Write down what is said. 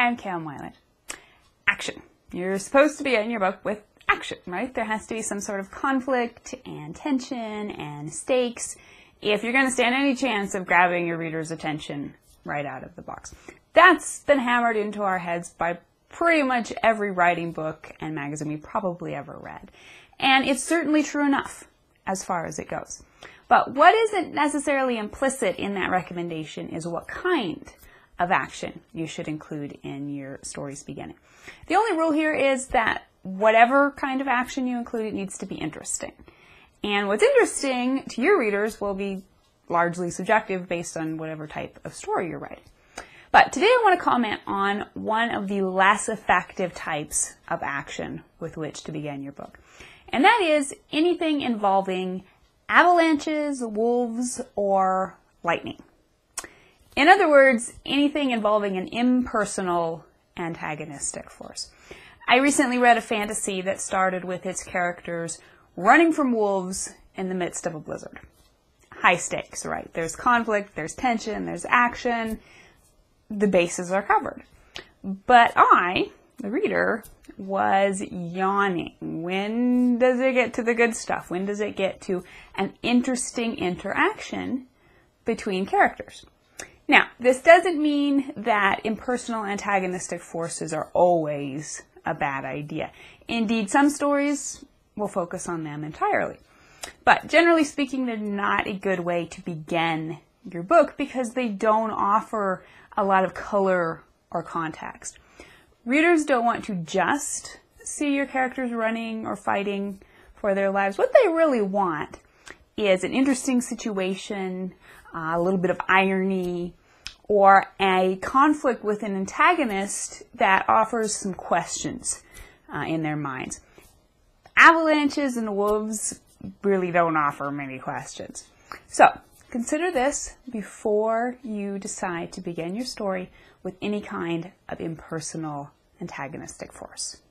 Hi, I'm Cam Weiland. Action. You're supposed to begin your book with action, right? There has to be some sort of conflict and tension and stakes if you're going to stand any chance of grabbing your reader's attention right out of the box. That's been hammered into our heads by pretty much every writing book and magazine we probably ever read. And it's certainly true enough as far as it goes. But what isn't necessarily implicit in that recommendation is what kind of action you should include in your story's beginning. The only rule here is that whatever kind of action you include, it needs to be interesting. And what's interesting to your readers will be largely subjective based on whatever type of story you're writing. But today I want to comment on one of the less effective types of action with which to begin your book. And that is anything involving avalanches, wolves, or lightning. In other words, anything involving an impersonal antagonistic force. I recently read a fantasy that started with its characters running from wolves in the midst of a blizzard. High stakes, right? There's conflict, there's tension, there's action. The bases are covered. But I, the reader, was yawning. When does it get to the good stuff? When does it get to an interesting interaction between characters? Now, this doesn't mean that impersonal antagonistic forces are always a bad idea. Indeed, some stories will focus on them entirely. But generally speaking, they're not a good way to begin your book because they don't offer a lot of color or context. Readers don't want to just see your characters running or fighting for their lives. What they really want is an interesting situation, a little bit of irony, or a conflict with an antagonist that offers some questions in their minds. Avalanches and wolves really don't offer many questions. So consider this before you decide to begin your story with any kind of impersonal antagonistic force.